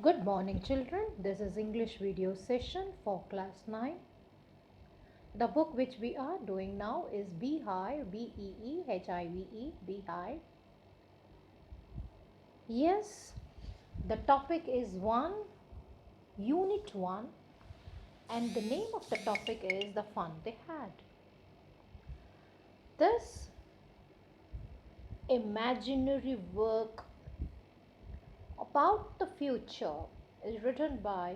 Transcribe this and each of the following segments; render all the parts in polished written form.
Good morning, children. This is English video session for class 9. The book which we are doing now is Beehive, Beehive, Beehive. Yes, the topic is 1, Unit 1, and the name of the topic is The Fun They Had. This imaginary work about the future is written by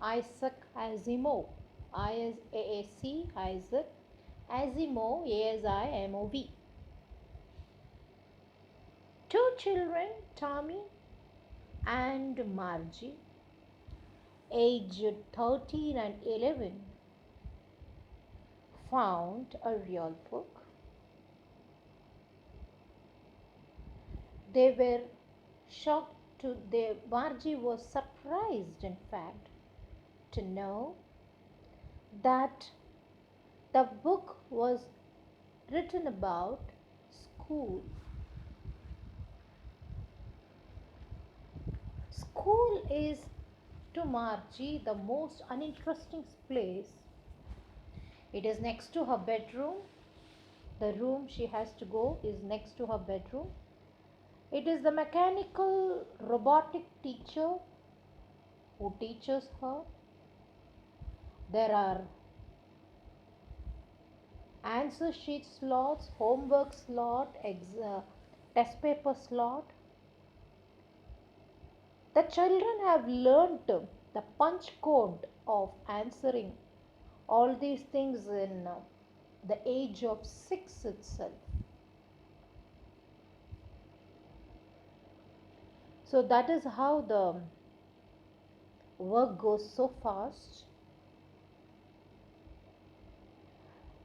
Isaac Asimov. Isaac Asimov, Asimov. Two children, Tommy and Margie, aged 13 and 11, found a real book. They were shocked Margie was surprised, in fact, to know that the book was written about school. School is to Margie the most uninteresting place. It is next to her bedroom. The room she has to go is next to her bedroom. It is the mechanical robotic teacher who teaches her. There are answer sheet slots, homework slot, test paper slot. The children have learnt the punch code of answering all these things in the age of 6 itself. So that is how the work goes so fast.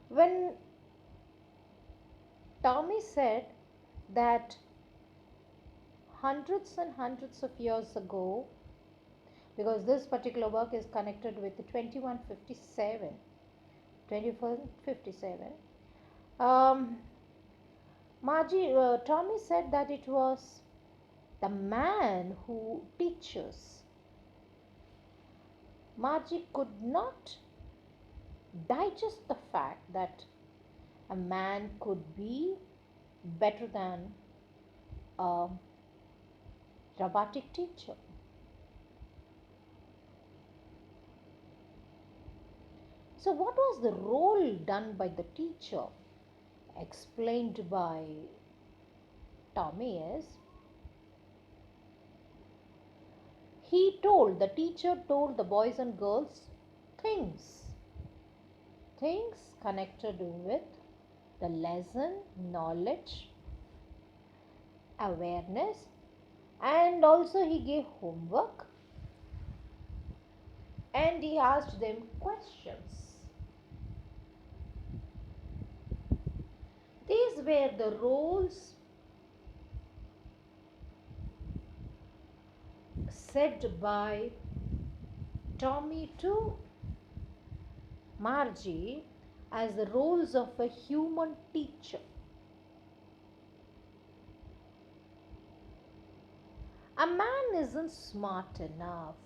When Tommy said that hundreds and hundreds of years ago, because this particular work is connected with the 2157, Tommy said that it was the man who teaches. Margie could not digest the fact that a man could be better than a robotic teacher. So, what was the role done by the teacher, explained by Tommy, is the teacher told the boys and girls things connected with the lesson, knowledge, awareness, and also he gave homework and he asked them questions. These were the roles said by Tommy to Margie as the roles of a human teacher. A man isn't smart enough.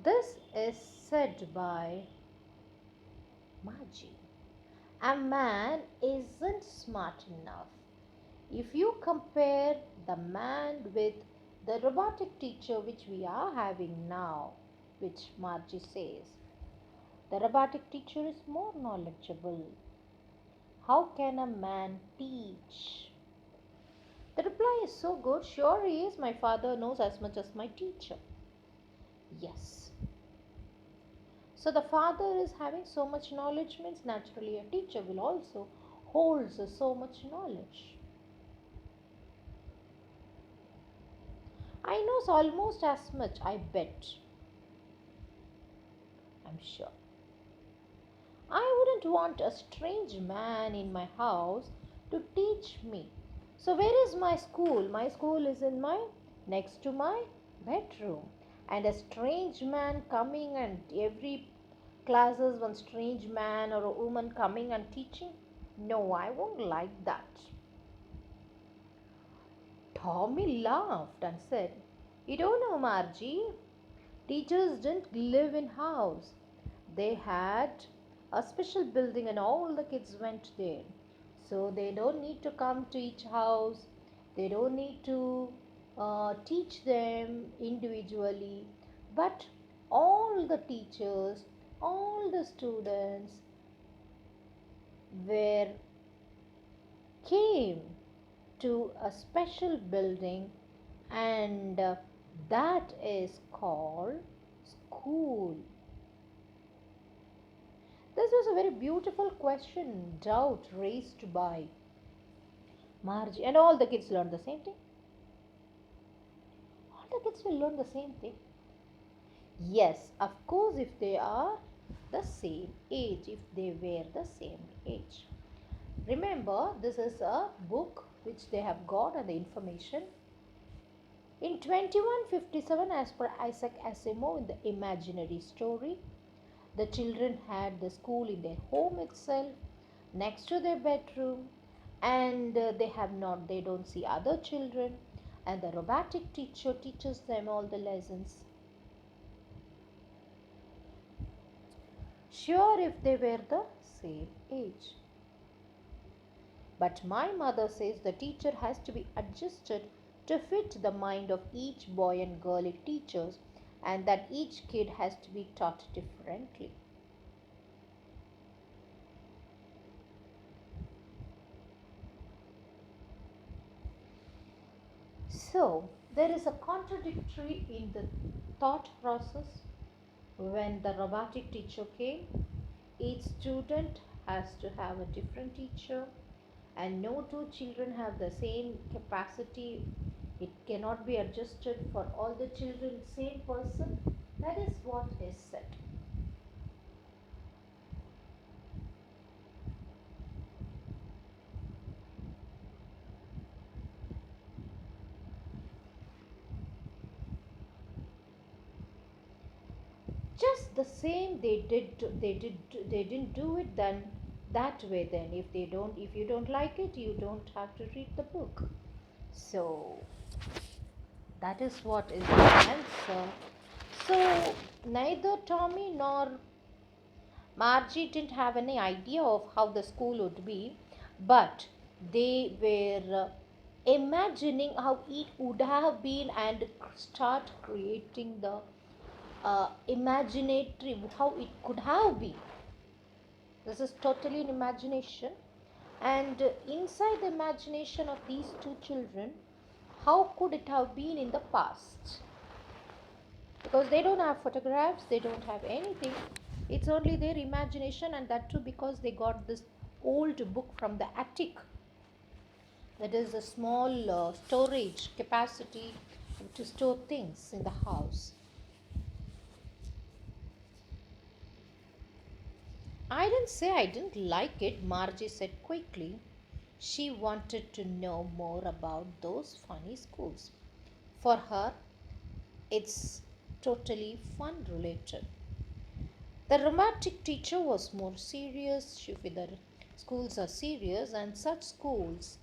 This is said by Margie. A man isn't smart enough. If you compare the man with the robotic teacher which we are having now, which Margie says, the robotic teacher is more knowledgeable. How can a man teach? The reply is so good. Sure he is. My father knows as much as my teacher. Yes. So the father is having so much knowledge means naturally a teacher will also holds so much knowledge. I knows almost as much, I bet. I'm sure. I wouldn't want a strange man in my house to teach me. So where is my school? My school is in my next to my bedroom. And a strange man coming and every classes one strange man or a woman coming and teaching? No, I won't like that. Tommy laughed and said, "You don't know, Margie. Teachers didn't live in house. They had a special building and all the kids went there. So they don't need to come to each house. They don't need to teach them individually. But all the teachers, all the students were came to a special building, and that is called school." This was a very beautiful question, doubt raised by Margie, and all the kids learned the same thing. All the kids will learn the same thing. Yes, of course, if they are the same age, if they were the same age. Remember, this is a book which they have got and the information. In 2157, as per Isaac Asimov in the imaginary story, the children had the school in their home itself, next to their bedroom, and they don't see other children, and the robotic teacher teaches them all the lessons. Sure, if they were the same age. But my mother says the teacher has to be adjusted to fit the mind of each boy and girl it teaches, and that each kid has to be taught differently. So, there is a contradictory in the thought process. When the robotic teacher came, each student has to have a different teacher, and no two children have the same capacity. It cannot be adjusted for all the children, same person. That is what is said. Just the same they didn't do it then that way. Then if you don't like it, you don't have to read the book. So that is what is the answer. So neither Tommy nor Margie didn't have any idea of how the school would be, but they were imagining how it would have been and start creating the imaginatory how it could have been. This is totally an imagination, and inside the imagination of these two children, how could it have been in the past? Because they don't have photographs, they don't have anything. It's only their imagination, and that too because they got this old book from the attic. That is a small storage capacity to store things in the house. I didn't say I didn't like it, Margie said quickly. She wanted to know more about those funny schools. For her, it's totally fun related. The romantic teacher was more serious. She felt that schools are serious, and such schools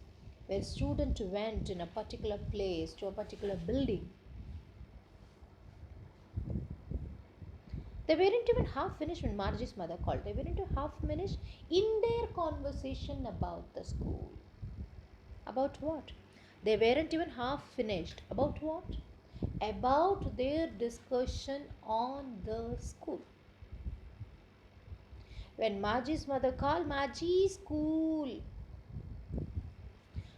where students went in a particular place to a particular building. They weren't even half finished when Margie's mother called. They weren't even half finished in their conversation about the school. About what? They weren't even half finished. About what? About their discussion on the school. When Margie's mother called, "Margie, school."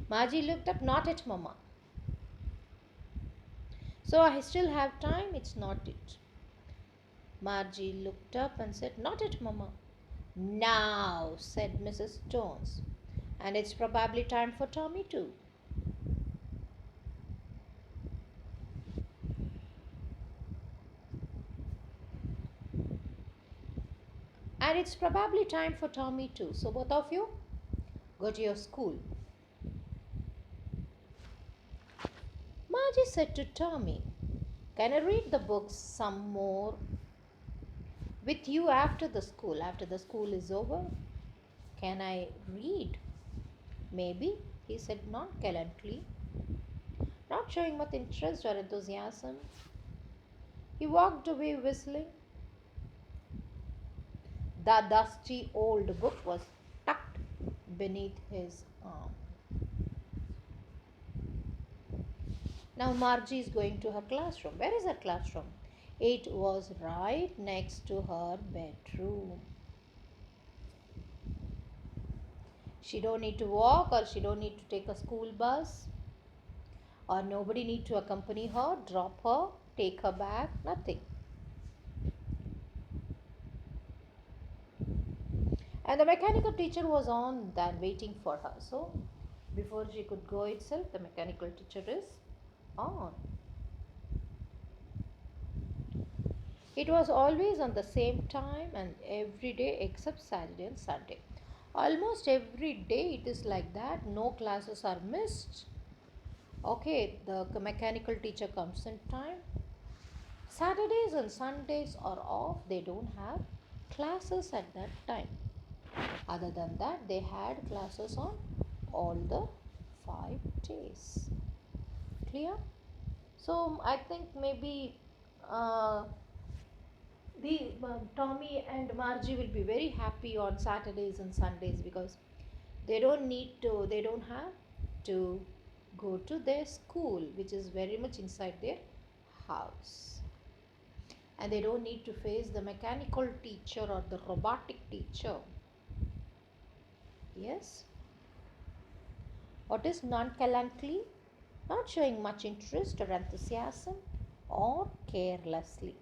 Margie looked up, "Not at Mama." "So I still have time?" "It's not it." Margie looked up and said, "Not at Mama." "Now," said Mrs. Jones. "And it's probably time for Tommy too." "And it's probably time for Tommy too. So both of you go to your school." Margie said to Tommy, "Can I read the books some more with you after the school? After the school is over, can I read?" "Maybe," he said nonchalantly. not showing much interest or enthusiasm. He walked away whistling. The dusty old book was tucked beneath his arm. Now Margie is going to her classroom. Where is her classroom? It was right next to her bedroom. She don't need to walk, or she don't need to take a school bus, or nobody need to accompany her, drop her, take her back, nothing. And the mechanical teacher was on that waiting for her. So before she could go itself, the mechanical teacher is on. It was always on the same time and every day except Saturday and Sunday. Almost every day it is like that. No classes are missed. Okay, the mechanical teacher comes in time. Saturdays and Sundays are off. They don't have classes at that time. Other than that, they had classes on all the 5 days. Clear? So I think maybe uh, the Tommy and Margie will be very happy on Saturdays and Sundays because they don't have to go to their school, which is very much inside their house. And they don't need to face the mechanical teacher or the robotic teacher. Yes? What is nonchalantly? Not showing much interest or enthusiasm or carelessly.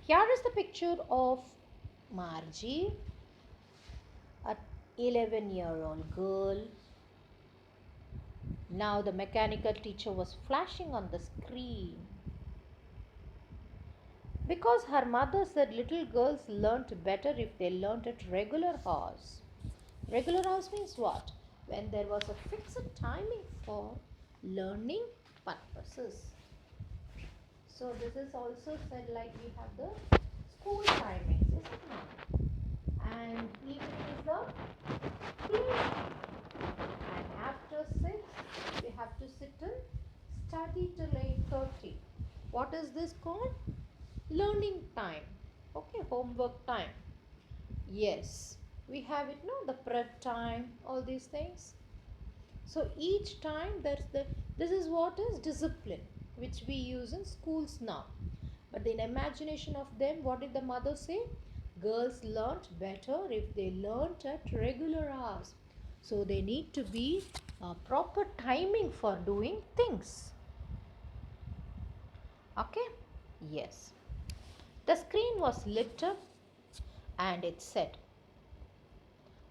Here is the picture of Margie, a 11-year-old girl. Now the mechanical teacher was flashing on the screen. Because her mother said little girls learnt better if they learnt at regular hours. Regular hours means what? When there was a fixed timing for learning purposes. So this is also said like we have the school timings, isn't it? And evening is the playtime. And after 6, we have to sit and study till 8:30. What is this called? Learning time. Okay, homework time. Yes, we have it, no, the prep time, all these things. So each time this is what is discipline, which we use in schools now. But in imagination of them, what did the mother say? Girls learnt better if they learnt at regular hours. So they need to be proper timing for doing things. Okay? Yes. The screen was lit up and it said,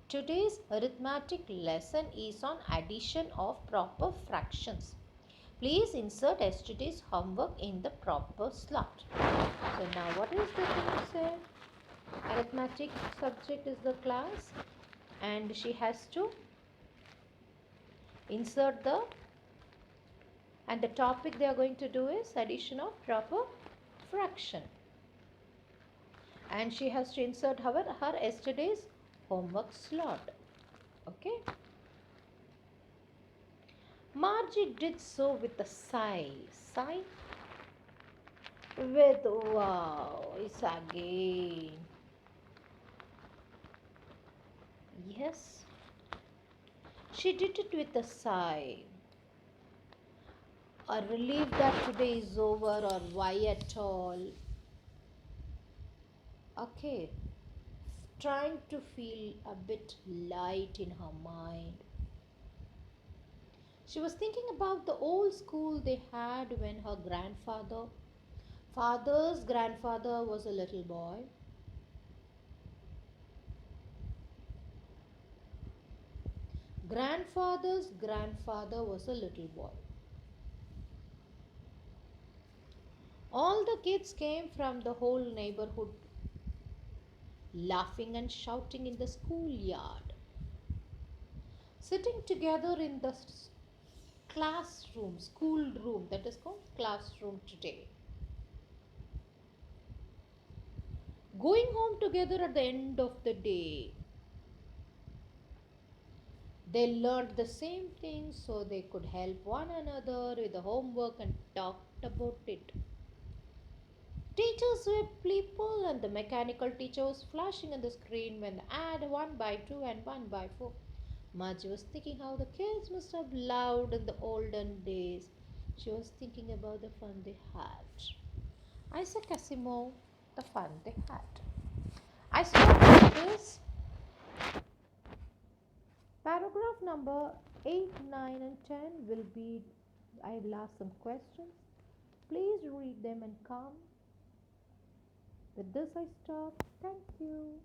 today's arithmetic lesson is on addition of proper fractions. Please insert yesterday's homework in the proper slot. So now what is the thing said? Arithmetic subject is the class and she has to insert and the topic they are going to do is addition of proper fraction. And she has to insert her yesterday's homework slot. Okay. Margie did so with a sigh. Sigh? With wow. It's again. Yes. She did it with a sigh. A relief that today is over or why at all. Okay. Trying to feel a bit light in her mind. She was thinking about the old school they had when her father's grandfather was a little boy. Grandfather's grandfather was a little boy. All the kids came from the whole neighborhood, laughing and shouting in the schoolyard, sitting together in the school room, that is called classroom today. Going home together at the end of the day. They learned the same things so they could help one another with the homework and talked about it. Teachers were people, and the mechanical teacher was flashing on the screen when the ad 1 by 2 and 1 by 4. Margie was thinking how the kids must have loved in the olden days. She was thinking about the fun they had. Isaac Asimov, the fun they had. I stop with this. Paragraph number 8, 9, and 10 will be. I will ask some questions. Please read them and come. With this, I stop. Thank you.